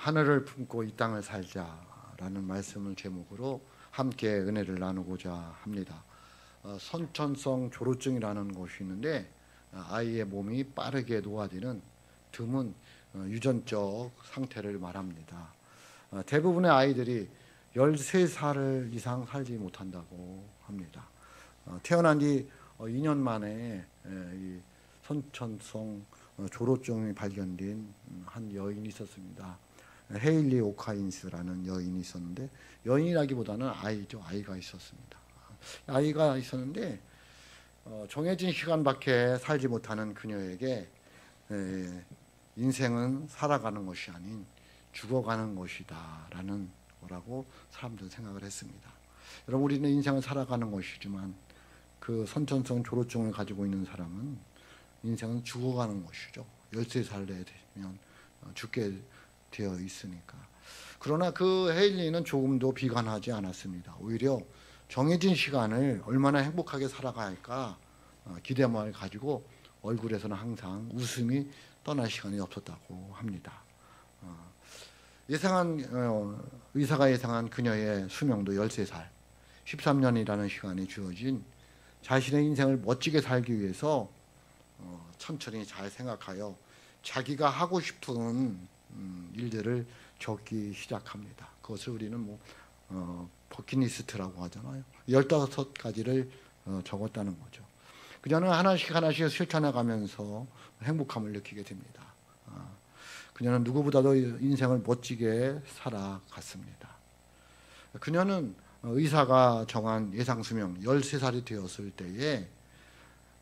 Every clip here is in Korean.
하늘을 품고 이 땅을 살자라는 말씀을 제목으로 함께 은혜를 나누고자 합니다. 선천성 조루증이라는 것이 있는데 아이의 몸이 빠르게 노화되는 드문 유전적 상태를 말합니다. 대부분의 아이들이 13살 이상 살지 못한다고 합니다. 태어난 뒤 2년 만에 이 선천성 조루증이 발견된 한 여인이 있었습니다. 헤일리 오카인스라는 여인이 있었는데, 여인이라기보다는 아이죠. 아이가 있었습니다. 아이가 있었는데 정해진 시간밖에 살지 못하는 그녀에게 인생은 살아가는 것이 아닌 죽어가는 것이다 라는 거라고 사람들은 생각을 했습니다. 여러분, 우리는 인생을 살아가는 것이지만 그 선천성 조루증을 가지고 있는 사람은 인생은 죽어가는 것이죠. 13살 되면 죽게 되어 있으니까. 그러나 그 헤일리는 조금도 비관하지 않았습니다. 오히려 정해진 시간을 얼마나 행복하게 살아가야 할까 기대만을 가지고 얼굴에서는 항상 웃음이 떠날 시간이 없었다고 합니다. 의사가 예상한 그녀의 수명도 13살, 13년이라는 시간이 주어진 자신의 인생을 멋지게 살기 위해서 천천히 잘 생각하여 자기가 하고 싶은 일들을 적기 시작합니다. 그것을 우리는 버킷리스트라고 하잖아요. 15가지를 적었다는 거죠. 그녀는 하나씩 실천해 가면서 행복함을 느끼게 됩니다. 그녀는 누구보다도 인생을 멋지게 살아갔습니다. 그녀는 의사가 정한 예상 수명 13살이 되었을 때에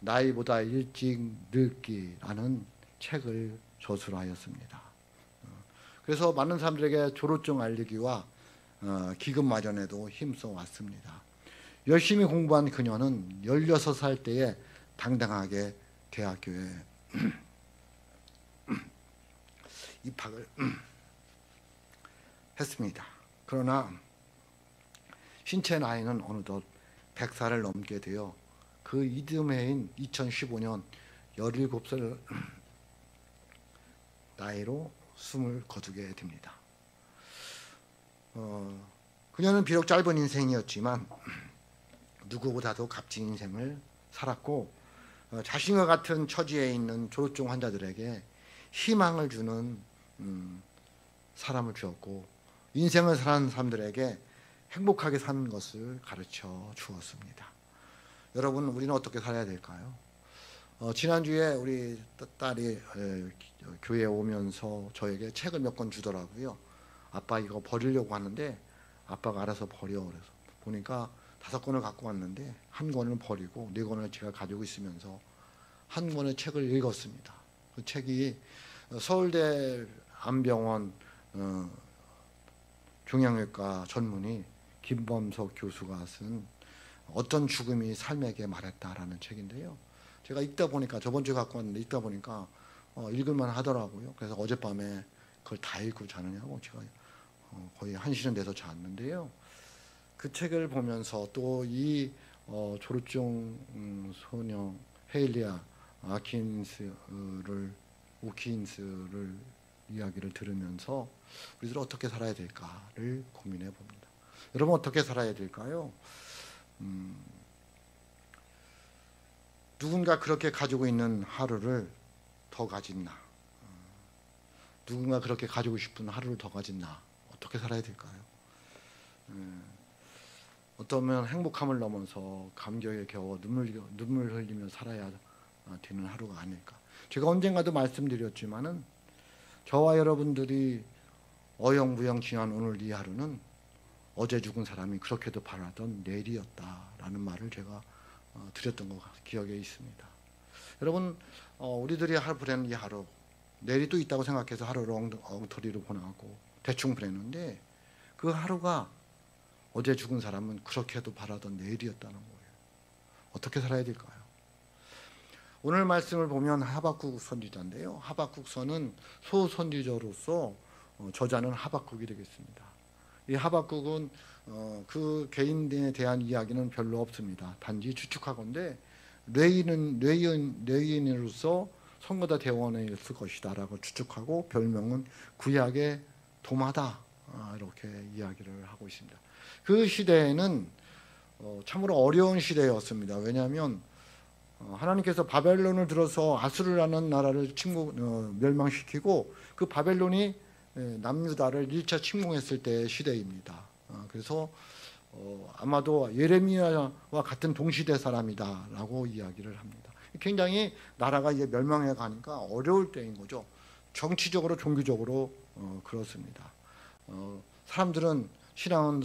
나이보다 일찍 늙기라는 책을 저술하였습니다. 그래서 많은 사람들에게 조루증 알리기와 기금 마련에도 힘써 왔습니다. 열심히 공부한 그녀는 16살 때에 당당하게 대학교에 입학을 했습니다. 그러나 신체 나이는 어느덧 100살을 넘게 되어 그 이듬해인 2015년 17살 나이로 숨을 거두게 됩니다. 그녀는 비록 짧은 인생이었지만 누구보다도 값진 인생을 살았고 자신과 같은 처지에 있는 조루증 환자들에게 희망을 주는 사람을 주었고, 인생을 사는 사람들에게 행복하게 사는 것을 가르쳐 주었습니다. 여러분, 우리는 어떻게 살아야 될까요? 지난주에 우리 딸이 교회에 오면서 저에게 책을 몇 권 주더라고요. 아빠 이거 버리려고 하는데 아빠가 알아서 버려. 그래서 보니까 5권을 갖고 왔는데 한 권을 버리고 4권을 제가 가지고 있으면서 한 권의 책을 읽었습니다. 그 책이 서울대 안병원 종양외과 전문의 김범석 교수가 쓴 어떤 죽음이 삶에게 말했다라는 책인데요. 제가 읽다 보니까, 저번 주에 갖고 왔는데 읽다 보니까 읽을만 하더라고요. 그래서 어젯밤에 그걸 다 읽고 자느냐고 제가 거의 1시는 돼서 잤는데요. 그 책을 보면서 또 이 조루증 소녀 헤일리아 오킨스를 이야기를 들으면서 우리들 어떻게 살아야 될까를 고민해 봅니다. 여러분, 어떻게 살아야 될까요? 누군가 그렇게 가지고 있는 하루를 더 가진 나, 누군가 그렇게 가지고 싶은 하루를 더 가진 나, 어떻게 살아야 될까요? 어쩌면 행복함을 넘어서 감격에 겨워 눈물 흘리며 살아야 되는 하루가 아닐까. 제가 언젠가도 말씀드렸지만은 저와 여러분들이 어영부영 지난 오늘 이 하루는 어제 죽은 사람이 그렇게도 바라던 내일이었다라는 말을 제가 드렸던 것 기억에 있습니다. 여러분, 우리들이 보내는 이 하루, 내일이 또 있다고 생각해서 하루를 엉터리로 보내고 대충 보내는데 그 하루가 어제 죽은 사람은 그렇게도 바라던 내일이었다는 거예요. 어떻게 살아야 될까요? 오늘 말씀을 보면 하박국 선지자인데요. 하박국서는 소선지자로서 저자는 하박국이 되겠습니다. 이 하박국은 그 개인에 대한 이야기는 별로 없습니다. 단지 추측하건대 뇌인으로서 성거다 대원에 있을 것이다 라고 추측하고, 별명은 구약의 도마다 이렇게 이야기를 하고 있습니다. 그 시대에는 참으로 어려운 시대였습니다. 왜냐하면 하나님께서 바벨론을 들어서 아수르라는 나라를 멸망시키고 그 바벨론이 남유다를 1차 침공했을 때의 시대입니다. 그래서 아마도 예레미야와 같은 동시대 사람이다라고 이야기를 합니다. 굉장히 나라가 이제 멸망해 가니까 어려울 때인 거죠. 정치적으로 종교적으로 그렇습니다. 사람들은 신앙은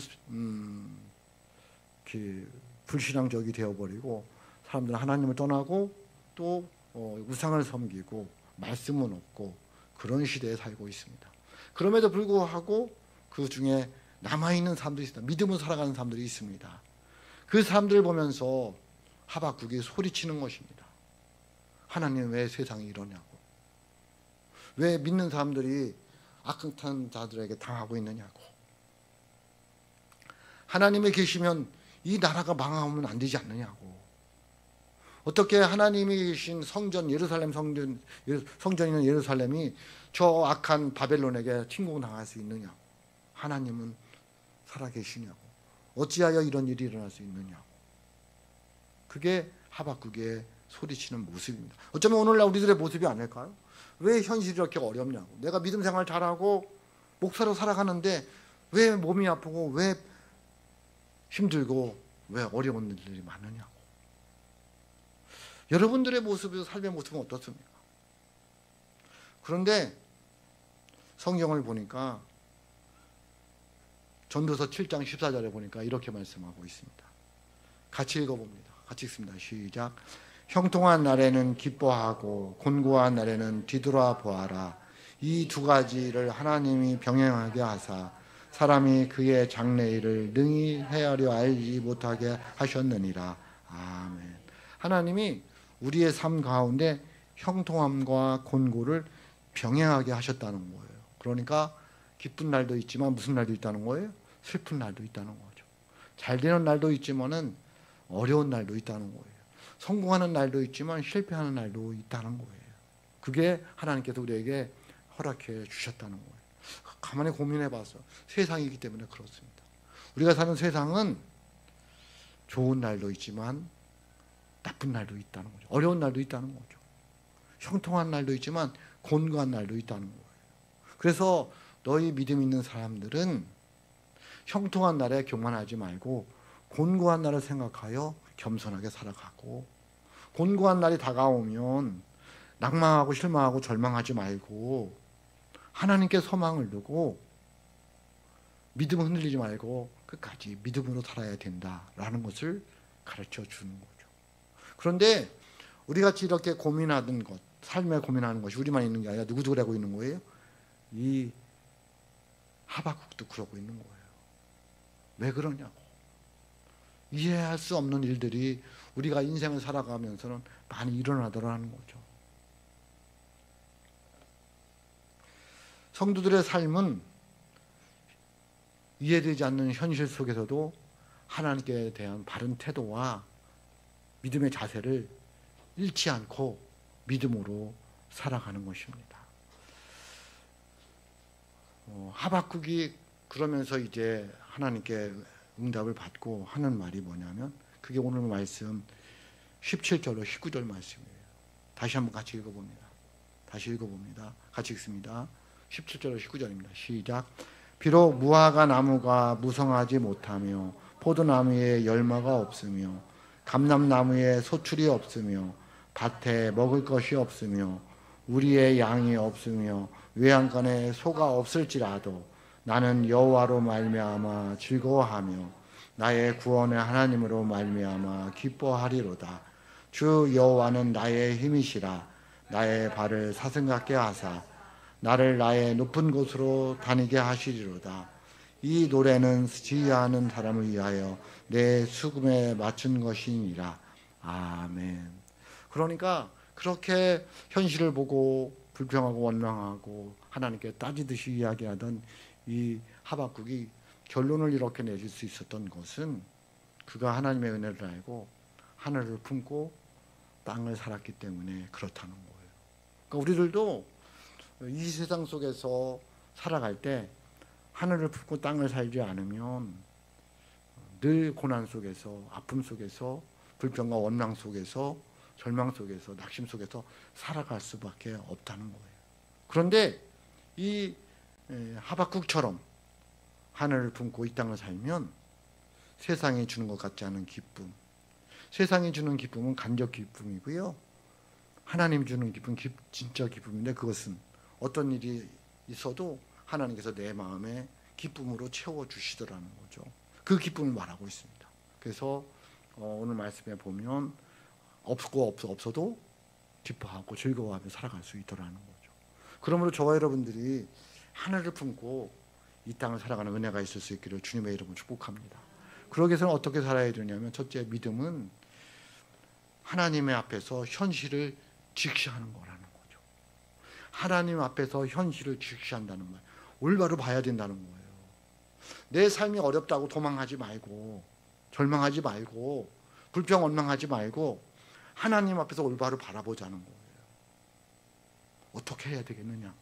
불신앙적이 되어버리고 사람들은 하나님을 떠나고 또 우상을 섬기고 말씀은 없고 그런 시대에 살고 있습니다. 그럼에도 불구하고 그 중에 남아있는 사람들이 있습니다. 믿음으로 살아가는 사람들이 있습니다. 그 사람들을 보면서 하박국이 소리치는 것입니다. 하나님 왜 세상이 이러냐고, 왜 믿는 사람들이 악한 자들에게 당하고 있느냐고, 하나님이 계시면 이 나라가 망하면 안 되지 않느냐고, 어떻게 하나님이 계신 성전 예루살렘 성전이는 예루살렘이 저 악한 바벨론에게 침공당할 수 있느냐고, 하나님은 살아계시냐고, 어찌하여 이런 일이 일어날 수 있느냐고. 그게 하박국의 소리치는 모습입니다. 어쩌면 오늘날 우리들의 모습이 아닐까요? 왜 현실이 이렇게 어렵냐고, 내가 믿음 생활 잘하고 목사로 살아가는데 왜 몸이 아프고 왜 힘들고 왜 어려운 일들이 많으냐고. 여러분들의 모습이, 삶의 모습은 어떻습니까? 그런데 성경을 보니까 전도서 7장 14절에 보니까 이렇게 말씀하고 있습니다. 같이 읽어봅니다. 같이 읽습니다. 시작. 형통한 날에는 기뻐하고 곤고한 날에는 뒤돌아 보아라. 이 두 가지를 하나님이 병행하게 하사 사람이 그의 장래일을 능히 헤아려 알지 못하게 하셨느니라. 아멘. 하나님이 우리의 삶 가운데 형통함과 곤고를 병행하게 하셨다는 거예요. 그러니까 기쁜 날도 있지만 무슨 날도 있다는 거예요? 슬픈 날도 있다는 거죠. 잘 되는 날도 있지만은 어려운 날도 있다는 거예요. 성공하는 날도 있지만 실패하는 날도 있다는 거예요. 그게 하나님께서 우리에게 허락해 주셨다는 거예요. 가만히 고민해 봐서 세상이기 때문에 그렇습니다. 우리가 사는 세상은 좋은 날도 있지만 나쁜 날도 있다는 거죠. 어려운 날도 있다는 거죠. 형통한 날도 있지만 곤고한 날도 있다는 거예요. 그래서 너희 믿음 있는 사람들은 형통한 날에 교만하지 말고 곤고한 날을 생각하여 겸손하게 살아가고, 곤고한 날이 다가오면 낭망하고 실망하고 절망하지 말고 하나님께 소망을 두고 믿음을 흔들리지 말고 끝까지 믿음으로 살아야 된다라는 것을 가르쳐 주는 거죠. 그런데 우리같이 이렇게 고민하는 것, 삶에 고민하는 것이 우리만 있는 게 아니라 누구도 그러고 있는 거예요. 이 하박국도 그러고 있는 거예요. 왜 그러냐고. 이해할 수 없는 일들이 우리가 인생을 살아가면서는 많이 일어나더라는 거죠. 성도들의 삶은 이해되지 않는 현실 속에서도 하나님께 대한 바른 태도와 믿음의 자세를 잃지 않고 믿음으로 살아가는 것입니다. 하박국이 그러면서 이제 하나님께 응답을 받고 하는 말이 뭐냐면, 그게 오늘 말씀 17절로 19절 말씀이에요. 다시 한번 같이 읽어봅니다. 같이 읽습니다. 17절로 19절입니다. 시작. 비록 무화과 나무가 무성하지 못하며 포도나무에 열매가 없으며 감람나무에 소출이 없으며 밭에 먹을 것이 없으며 우리의 양이 없으며 외양간에 소가 없을지라도 나는 여호와로 말미암아 즐거워하며 나의 구원의 하나님으로 말미암아 기뻐하리로다. 주 여호와는 나의 힘이시라. 나의 발을 사슴 같게 하사 나를 나의 높은 곳으로 다니게 하시리로다. 이 노래는 지혜하는 사람을 위하여 내 수금에 맞춘 것이니라. 아멘. 그러니까 그렇게 현실을 보고 불평하고 원망하고 하나님께 따지듯이 이야기하던 이 하박국이 결론을 이렇게 내릴 수 있었던 것은 그가 하나님의 은혜를 알고 하늘을 품고 땅을 살았기 때문에 그렇다는 거예요. 그러니까 우리들도 이 세상 속에서 살아갈 때 하늘을 품고 땅을 살지 않으면 늘 고난 속에서, 아픔 속에서, 불평과 원망 속에서, 절망 속에서, 낙심 속에서 살아갈 수밖에 없다는 거예요. 그런데 이 하박국처럼 하늘을 품고 이 땅을 살면 세상이 주는 것 같지 않은 기쁨, 세상이 주는 기쁨은 간접 기쁨이고요, 하나님 주는 기쁨, 진짜 기쁨인데, 그것은 어떤 일이 있어도 하나님께서 내 마음에 기쁨으로 채워주시더라는 거죠. 그 기쁨을 말하고 있습니다. 그래서 오늘 말씀에 보면 없어도 기뻐하고 즐거워하며 살아갈 수 있더라는 거죠. 그러므로 저와 여러분들이 하늘을 품고 이 땅을 살아가는 은혜가 있을 수 있기를 주님의 이름으로 축복합니다. 그러기 위해서는 어떻게 살아야 되냐면, 첫째, 믿음은 하나님의 앞에서 현실을 직시하는 거라는 거죠. 하나님 앞에서 현실을 직시한다는 말, 올바로 봐야 된다는 거예요. 내 삶이 어렵다고 도망하지 말고, 절망하지 말고, 불평 원망하지 말고 하나님 앞에서 올바로 바라보자는 거예요. 어떻게 해야 되겠느냐고.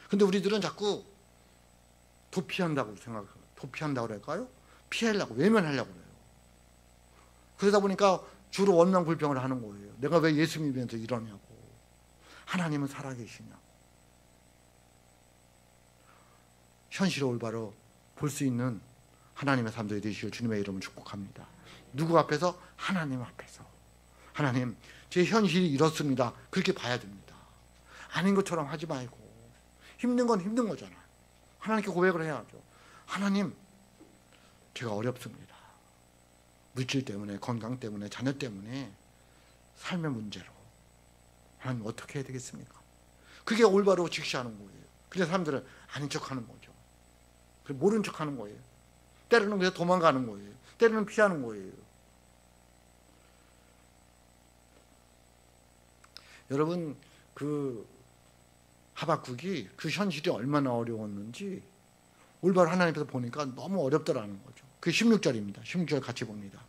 근데 우리들은 자꾸 도피한다고 할까요? 피하려고, 외면하려고 그래요. 그러다 보니까 주로 원망 불평을 하는 거예요. 내가 왜 예수 믿으면서 이러냐고. 하나님은 살아계시냐고. 현실을 올바로 볼 수 있는 하나님의 사람들이 되시길 주님의 이름을 축복합니다. 누구 앞에서? 하나님 앞에서. 하나님, 제 현실이 이렇습니다. 그렇게 봐야 됩니다. 아닌 것처럼 하지 말고. 힘든 건 힘든 거잖아요. 하나님께 고백을 해야죠. 하나님, 제가 어렵습니다. 물질 때문에, 건강 때문에, 자녀 때문에, 삶의 문제로. 하나님, 어떻게 해야 되겠습니까? 그게 올바로 직시하는 거예요. 근데 사람들은 아닌 척하는 거죠. 모른 척하는 거예요. 때로는 그래서 도망가는 거예요. 때로는 피하는 거예요. 여러분, 그 하박국이 그 현실이 얼마나 어려웠는지 올바로 하나님 앞에서 보니까 너무 어렵더라는 거죠. 그게 16절입니다. 16절 같이 봅니다.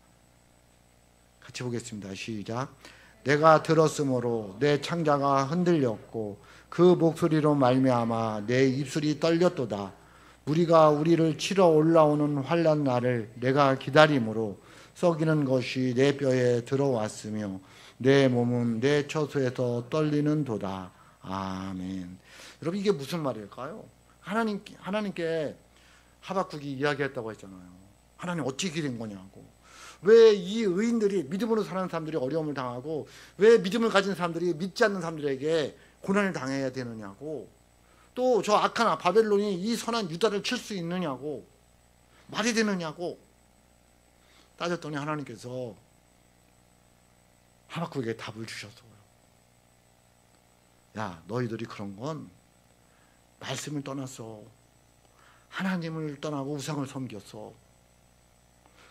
같이 보겠습니다. 시작. 내가 들었으므로 내 창자가 흔들렸고 그 목소리로 말미암아 내 입술이 떨렸도다. 우리가 우리를 치러 올라오는 환난 날을 내가 기다림으로 썩이는 것이 내 뼈에 들어왔으며 내 몸은 내 처소에서 떨리는 도다. 아멘. 여러분, 이게 무슨 말일까요? 하나님께 하박국이 이야기했다고 했잖아요. 하나님, 어찌 이렇게 된 거냐고. 왜 이 의인들이, 믿음으로 사는 사람들이 어려움을 당하고, 왜 믿음을 가진 사람들이 믿지 않는 사람들에게 고난을 당해야 되느냐고. 또 저 악한 바벨론이 이 선한 유다를 칠 수 있느냐고, 말이 되느냐고 따졌더니 하나님께서 하박국에게 답을 주셨어요. 야, 너희들이 그런 건 말씀을 떠났어. 하나님을 떠나고 우상을 섬겼어.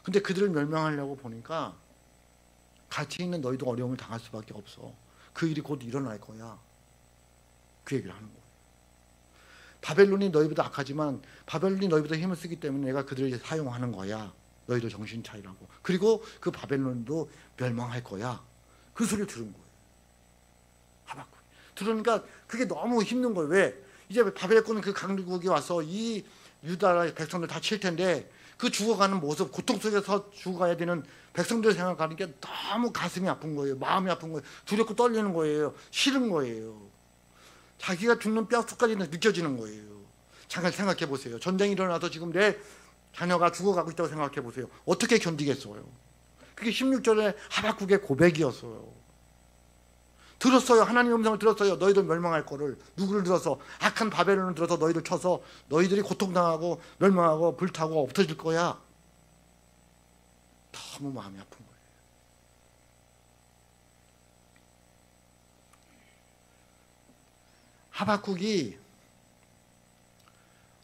근데 그들을 멸망하려고 보니까 같이 있는 너희도 어려움을 당할 수밖에 없어. 그 일이 곧 일어날 거야. 그 얘기를 하는 거예요. 바벨론이 너희보다 악하지만 바벨론이 너희보다 힘을 쓰기 때문에 내가 그들을 사용하는 거야. 너희들 정신 차리라고. 그리고 그 바벨론도 멸망할 거야. 그 소리를 들은 거예요. 하박국. 들으니까 그게 너무 힘든 거예요. 왜? 이제 바벨론은 그 강국이 와서 이 유다 백성들 다 칠 텐데 그 죽어가는 모습, 고통 속에서 죽어가야 되는 백성들 생각하는 게 너무 가슴이 아픈 거예요. 마음이 아픈 거예요. 두렵고 떨리는 거예요. 싫은 거예요. 자기가 죽는 뼛속까지 느껴지는 거예요. 잠깐 생각해 보세요. 전쟁이 일어나서 지금 내 자녀가 죽어가고 있다고 생각해 보세요. 어떻게 견디겠어요? 그게 16절에 하박국의 고백이었어요. 들었어요. 하나님의 음성을 들었어요. 너희들 멸망할 거를. 누구를 들어서? 악한 바벨론을 들어서 너희들 쳐서 너희들이 고통당하고 멸망하고 불타고 엎어질 거야. 너무 마음이 아픈 거예요. 하박국이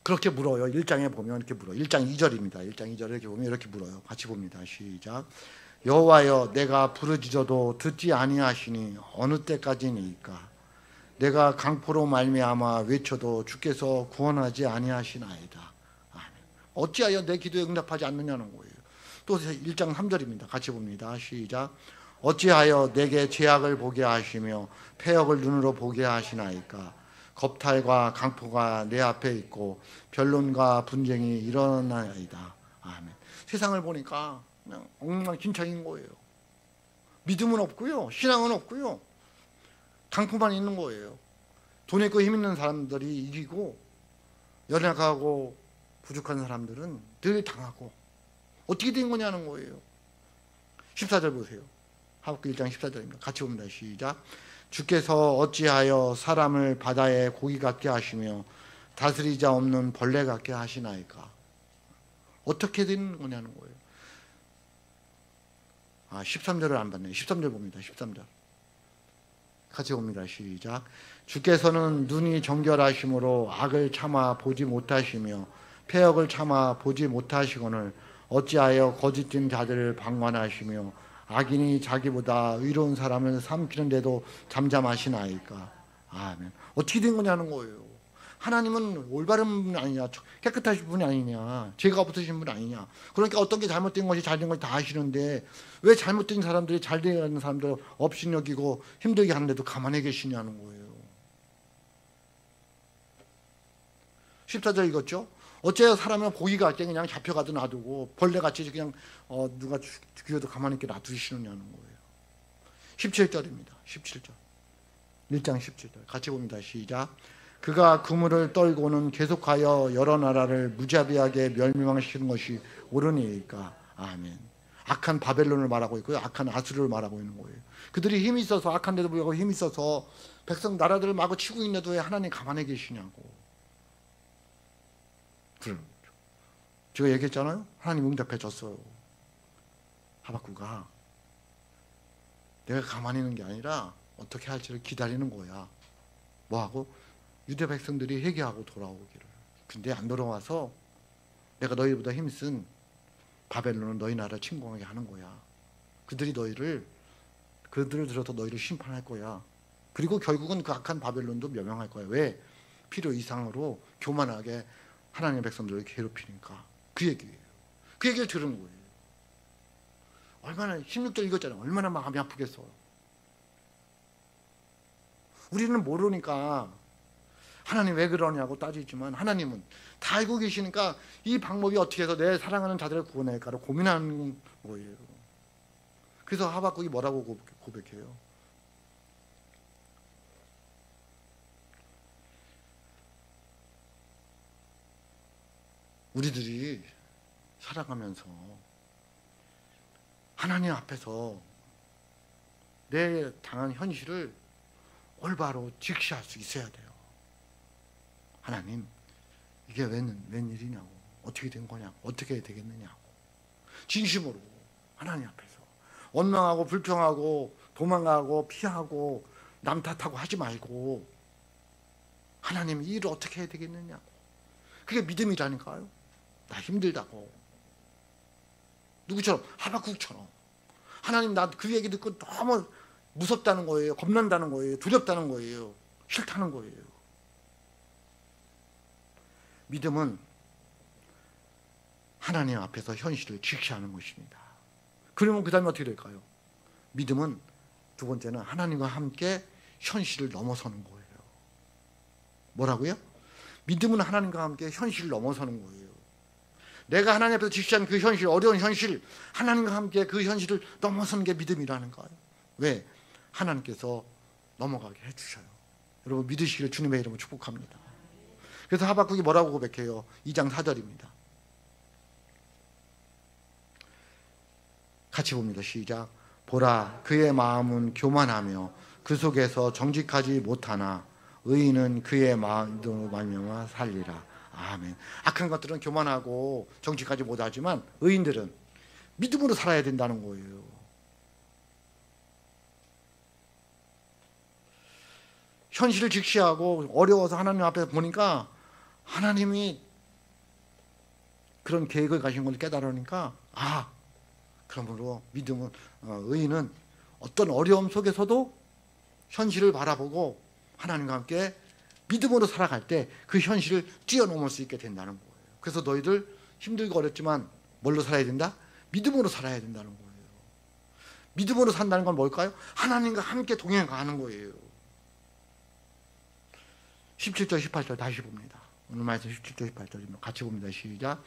그렇게 물어요. 1장에 보면 이렇게 물어요. 1장 2절입니다. 1장 2절에 이렇게 보면 이렇게 물어요. 같이 봅니다. 시작. 여호와여, 내가 부르짖어도 듣지 아니하시니 어느 때까지니까? 내가 강포로 말미암아 외쳐도 주께서 구원하지 아니하시나이다. 아멘. 어찌하여 내 기도에 응답하지 않느냐는 거예요. 또 1장 3절입니다. 같이 봅니다. 시작. 어찌하여 내게 죄악을 보게 하시며 패역을 눈으로 보게 하시나이까? 겁탈과 강포가 내 앞에 있고 변론과 분쟁이 일어나이다. 아멘. 세상을 보니까 그냥 엉망진창인 거예요. 믿음은 없고요, 신앙은 없고요, 강포만 있는 거예요. 돈 있고 힘 있는 사람들이 이기고 연약하고 부족한 사람들은 늘 당하고 어떻게 된 거냐는 거예요. 14절 보세요. 하박국 1장 14절입니다. 같이 봅니다. 시작. 주께서 어찌하여 사람을 바다의 고기 같게 하시며 다스리자 없는 벌레 같게 하시나이까. 어떻게 된 거냐는 거예요. 13절을 안 봤네요. 13절 봅니다. 13절 같이 봅니다. 시작. 주께서는 눈이 정결하심으로 악을 참아 보지 못하시며 패역을 참아 보지 못하시거늘 어찌하여 거짓된 자들을 방관하시며 악인이 자기보다 의로운 사람을 삼키는데도 잠잠하시나이까. 아멘. 어떻게 된 거냐는 거예요. 하나님은 올바른 분 아니냐, 깨끗하신 분이 아니냐, 죄가 없으신 분 아니냐. 그러니까 어떤 게 잘못된 것이 잘된 것이 다 아시는데 왜 잘못된 사람들이 잘되는 사람들 업신여기고 힘들게 하는데도 가만히 계시냐는 거예요. 14절 읽었죠? 어째요 사람은 고기가 같게 그냥 잡혀가도 놔두고 벌레같이 그냥 누가 죽여도 가만히 있게 놔두시느냐는 거예요. 17절입니다. 17절 1장 17절 같이 봅니다. 시작. 그가 그물을 떨고는 계속하여 여러 나라를 무자비하게 멸망시키는 것이 옳으니까. 아멘. 악한 바벨론을 말하고 있고요, 악한 아수르를 말하고 있는 거예요. 그들이 힘이 있어서, 악한데도 불구하고 힘이 있어서 백성 나라들을 마구 치고 있는데도 왜 하나님 가만히 계시냐고. 제가 얘기했잖아요. 하나님 응답해 줬어요. 하박국아, 내가 가만히 있는 게 아니라 어떻게 할지를 기다리는 거야. 뭐하고? 유대 백성들이 회개하고 돌아오기를. 근데 안 돌아와서 내가 너희보다 힘쓴 바벨론은 너희 나라 침공하게 하는 거야. 그들을 들어서 너희를 심판할 거야. 그리고 결국은 그 악한 바벨론도 멸망할 거야. 왜? 필요 이상으로 교만하게 하나님의 백성들을 괴롭히니까. 그 얘기예요. 그 얘기를 들은 거예요. 얼마나 16절 읽었잖아요. 얼마나 마음이 아프겠어요. 우리는 모르니까 하나님 왜 그러냐고 따지지만 하나님은 다 알고 계시니까 이 방법이 어떻게 해서 내 사랑하는 자들을 구원할까를 고민하는 거예요. 그래서 하박국이 뭐라고 고백해요? 우리들이 살아가면서 하나님 앞에서 내 당한 현실을 올바로 직시할 수 있어야 돼요. 하나님, 이게 웬일이냐고, 어떻게 된 거냐고, 어떻게 되겠느냐고 진심으로 하나님 앞에서 원망하고 불평하고 도망가고 피하고 남 탓하고 하지 말고 하나님, 이 일을 어떻게 해야 되겠느냐고. 그게 믿음이라니까요. 나 힘들다고. 누구처럼? 하박국처럼. 하나님, 나 그 얘기 듣고 너무 무섭다는 거예요. 겁난다는 거예요. 두렵다는 거예요. 싫다는 거예요. 믿음은 하나님 앞에서 현실을 직시하는 것입니다. 그러면 그 다음에 어떻게 될까요? 믿음은 두 번째는 하나님과 함께 현실을 넘어서는 거예요. 뭐라고요? 믿음은 하나님과 함께 현실을 넘어서는 거예요. 내가 하나님 앞에서 직시하는 그 현실, 어려운 현실, 하나님과 함께 그 현실을 넘어서는 게 믿음이라는 거예요. 왜? 하나님께서 넘어가게 해주셔요. 여러분 믿으시기를 주님의 이름으로 축복합니다. 그래서 하박국이 뭐라고 고백해요? 2장 4절입니다. 같이 봅니다. 시작. 보라, 그의 마음은 교만하며 그 속에서 정직하지 못하나 의인은 그의 마음으로 말미암아 살리라. 아멘. 악한 것들은 교만하고 정직하지 못하지만 의인들은 믿음으로 살아야 된다는 거예요. 현실을 직시하고 어려워서 하나님 앞에 보니까 하나님이 그런 계획을 가신 걸 깨달으니까 그러므로 믿음은 의인은 어떤 어려움 속에서도 현실을 바라보고 하나님과 함께 믿음으로 살아갈 때 그 현실을 뛰어넘을 수 있게 된다는 거예요. 그래서 너희들 힘들고 어렵지만 뭘로 살아야 된다? 믿음으로 살아야 된다는 거예요. 믿음으로 산다는 건 뭘까요? 하나님과 함께 동행하는 거예요. 17절 18절 다시 봅니다. 오늘 말씀 17절 18절입니다. 같이 봅니다. 시작.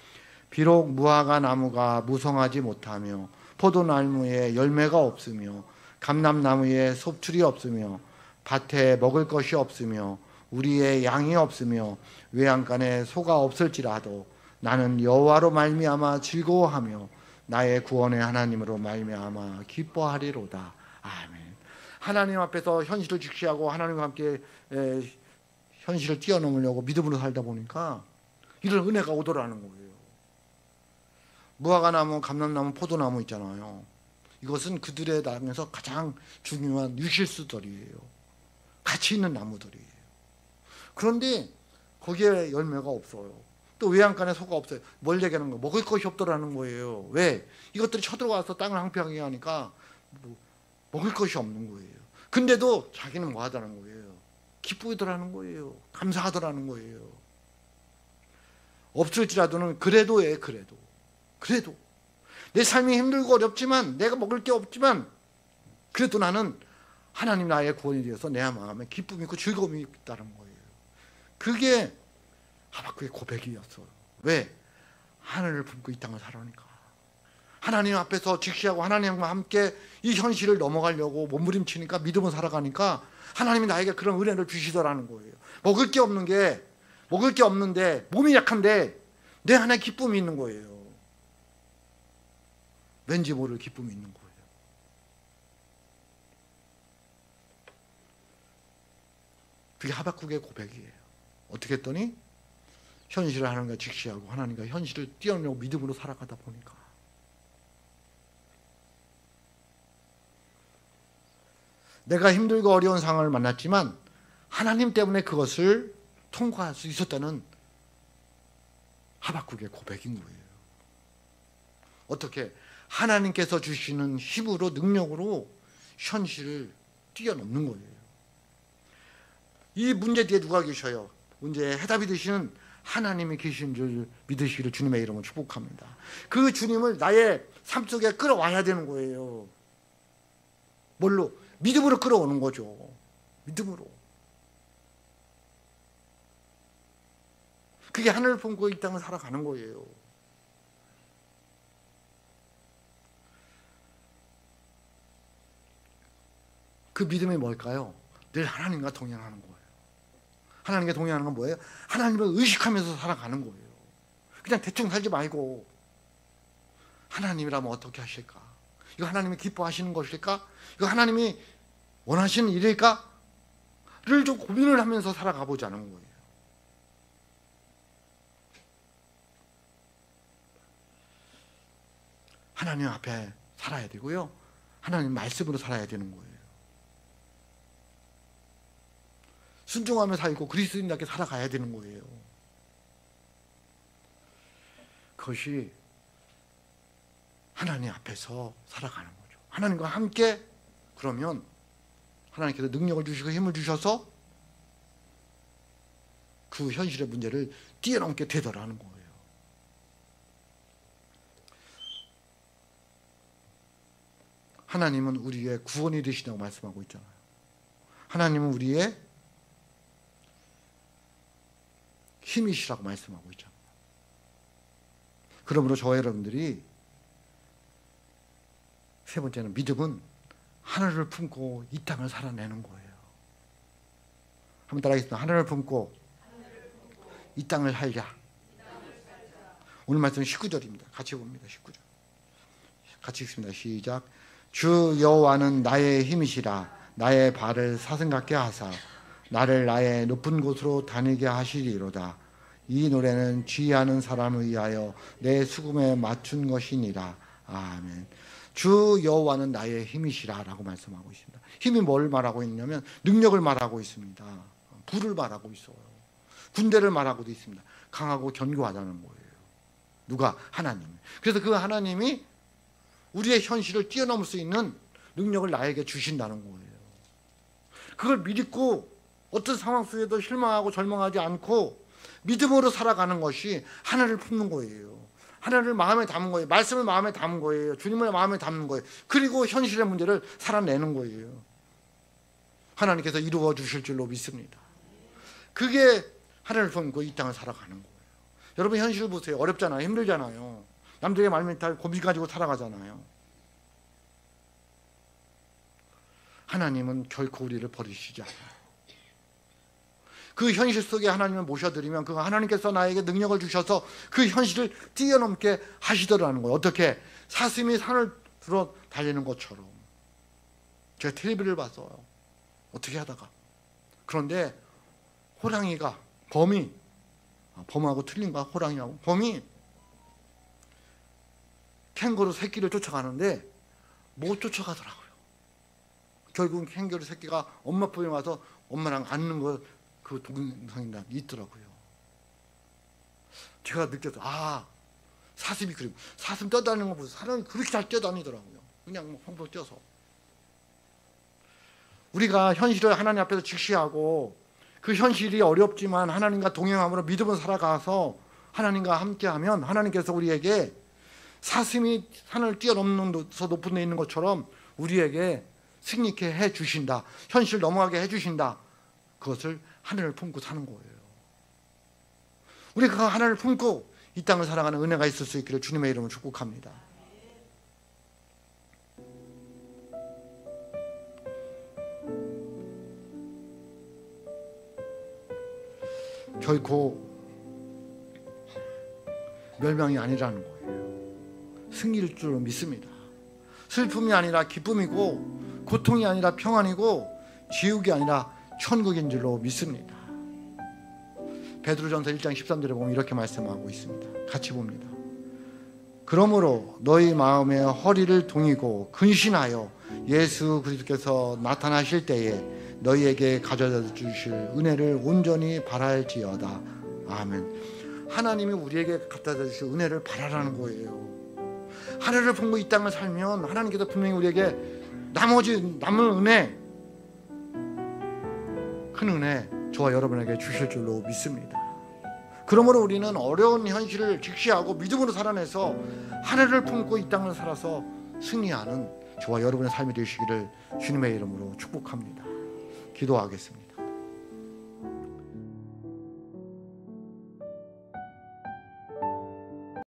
비록 무화과 나무가 무성하지 못하며 포도나무에 열매가 없으며 감람나무에 섭출이 없으며 밭에 먹을 것이 없으며 우리의 양이 없으며 외양간에 소가 없을지라도 나는 여호와로 말미암아 즐거워하며 나의 구원의 하나님으로 말미암아 기뻐하리로다. 아멘. 하나님 앞에서 현실을 직시하고 하나님과 함께 현실을 뛰어넘으려고 믿음으로 살다 보니까 이런 은혜가 오더라는 거예요. 무화과나무, 감람나무, 포도나무 있잖아요. 이것은 그들의 땅에서 가장 중요한 유실수들이에요. 가치 있는 나무들이에요. 그런데 거기에 열매가 없어요. 또 외양간에 소가 없어요. 뭘 얘기하는 거예요? 먹을 것이 없더라는 거예요. 왜? 이것들이 쳐들어와서 땅을 황폐하게 하니까 먹을 것이 없는 거예요. 근데도 자기는 뭐 하더라는 거예요? 기쁘더라는 거예요. 감사하더라는 거예요. 없을지라도는 그래도에 그래도 내 삶이 힘들고 어렵지만 내가 먹을 게 없지만 그래도 나는 하나님 나의 구원이 되어서 내 마음에 기쁨이 있고 즐거움이 있다는 거예요. 그게 하박국의 고백이었어요. 왜? 하늘을 품고 이 땅을 살아오니까. 하나님 앞에서 직시하고 하나님과 함께 이 현실을 넘어가려고 몸부림치니까 믿음을 살아가니까 하나님이 나에게 그런 은혜를 주시더라는 거예요. 먹을 게 없는데 몸이 약한데 내 안에 기쁨이 있는 거예요. 왠지 모를 기쁨이 있는 거예요. 그게 하박국의 고백이에요. 어떻게 했더니 현실을 하나님과 직시하고 하나님과 현실을 뛰어넘고 믿음으로 살아가다 보니까 내가 힘들고 어려운 상황을 만났지만 하나님 때문에 그것을 통과할 수 있었다는 하박국의 고백인 거예요. 어떻게? 하나님께서 주시는 힘으로 능력으로 현실을 뛰어넘는 거예요. 이 문제 뒤에 누가 계셔요? 문제에 해답이 되시는 하나님이 계신 줄 믿으시기를 주님의 이름으로 축복합니다. 그 주님을 나의 삶 속에 끌어와야 되는 거예요. 뭘로? 믿음으로 끌어오는 거죠. 믿음으로. 그게 하늘을 품고 이 땅을 살아가는 거예요. 그 믿음이 뭘까요? 늘 하나님과 동행하는 거예요. 하나님과 동행하는 건 뭐예요? 하나님을 의식하면서 살아가는 거예요. 그냥 대충 살지 말고 하나님이라면 어떻게 하실까? 이거 하나님이 기뻐하시는 것일까? 이거 하나님이 원하시는 일일까? 를 좀 고민을 하면서 살아가 보자는 거예요. 하나님 앞에 살아야 되고요. 하나님 말씀으로 살아야 되는 거예요. 순종하며 살고 그리스도인답게 살아가야 되는 거예요. 그것이 하나님 앞에서 살아가는 거죠. 하나님과 함께 그러면 하나님께서 능력을 주시고 힘을 주셔서 그 현실의 문제를 뛰어넘게 되더라는 거예요. 하나님은 우리의 구원이 되시다고 말씀하고 있잖아요. 하나님은 우리의 힘이시라고 말씀하고 있잖아요. 그러므로 저와 여러분들이 세 번째는 믿음은 하늘을 품고 이 땅을 살아내는 거예요. 한번 따라하겠습니다. 하늘을 품고 이 땅을 살자. 오늘 말씀은 19절입니다. 같이 봅니다. 19절. 같이 읽습니다. 시작. 주 여호와는 나의 힘이시라. 나의 발을 사슴 같게 하사 나를 나의 높은 곳으로 다니게 하시리로다. 이 노래는 지혜하는 사람을 위하여 내 수금에 맞춘 것이니라. 아멘. 주 여호와는 나의 힘이시라 라고 말씀하고 있습니다. 힘이 뭘 말하고 있냐면 능력을 말하고 있습니다. 부를 말하고 있어요. 군대를 말하고도 있습니다. 강하고 견고하다는 거예요. 누가? 하나님. 그래서 그 하나님이 우리의 현실을 뛰어넘을 수 있는 능력을 나에게 주신다는 거예요. 그걸 믿고 어떤 상황 속에도 실망하고 절망하지 않고 믿음으로 살아가는 것이 하늘을 품는 거예요. 하나님을 마음에 담은 거예요. 말씀을 마음에 담은 거예요. 주님을 마음에 담는 거예요. 그리고 현실의 문제를 살아내는 거예요. 하나님께서 이루어 주실 줄로 믿습니다. 그게 하늘을 품고 이 땅을 살아가는 거예요. 여러분 현실 보세요. 어렵잖아요. 힘들잖아요. 남들의 말만 다 고민 가지고 살아가잖아요. 하나님은 결코 우리를 버리시지 않아요. 그 현실 속에 하나님을 모셔드리면 그 하나님께서 나에게 능력을 주셔서 그 현실을 뛰어넘게 하시더라는 거예요. 어떻게? 사슴이 산을 들어 달리는 것처럼. 제가 텔레비를 봤어요. 어떻게 하다가. 그런데 호랑이가 범하고 틀린가? 호랑이하고 범이 캥거루 새끼를 쫓아가는데 못 쫓아가더라고요. 결국은 캥거루 새끼가 엄마 품에 와서 엄마랑 앉는 거 그 동영상이 있더라고요. 제가 느꼈어요. 아, 사슴이 그리고 사슴 뛰어다니는 거 보세요. 사람이 그렇게 잘 뛰어다니더라고요. 그냥 펑펑 뛰어서. 우리가 현실을 하나님 앞에서 직시하고 그 현실이 어렵지만 하나님과 동행함으로 믿음을 살아가서 하나님과 함께하면 하나님께서 우리에게 사슴이 산을 뛰어넘는 서 높은 데 있는 것처럼 우리에게 승리케 해주신다. 현실 넘어가게 해주신다. 그것을 하늘을 품고 사는 거예요. 우리가 그 하늘을 품고 이 땅을 살아가는 은혜가 있을 수 있기를 주님의 이름으로 축복합니다. 결코 멸망이 아니라는 거예요. 승리일 줄로 믿습니다. 슬픔이 아니라 기쁨이고 고통이 아니라 평안이고 지옥이 아니라 천국인 줄로 믿습니다. 베드로전서 1장 13절에 보면 이렇게 말씀하고 있습니다. 같이 봅니다. 그러므로 너희 마음의 허리를 동이고 근신하여 예수 그리스도께서 나타나실 때에 너희에게 가져다 주실 은혜를 온전히 바랄지어다. 아멘. 하나님이 우리에게 갖다 주실 은혜를 바라라는 거예요. 하늘을 품고 이 땅을 살면 하나님께서 분명히 우리에게 남은 은혜, 큰 은혜 저와 여러분에게 주실 줄로 믿습니다. 그러므로 우리는 어려운 현실을 직시하고 믿음으로 살아내서 하늘을 품고 이 땅을 살아서 승리하는 저와 여러분의 삶이 되시기를 주님의 이름으로 축복합니다. 기도하겠습니다.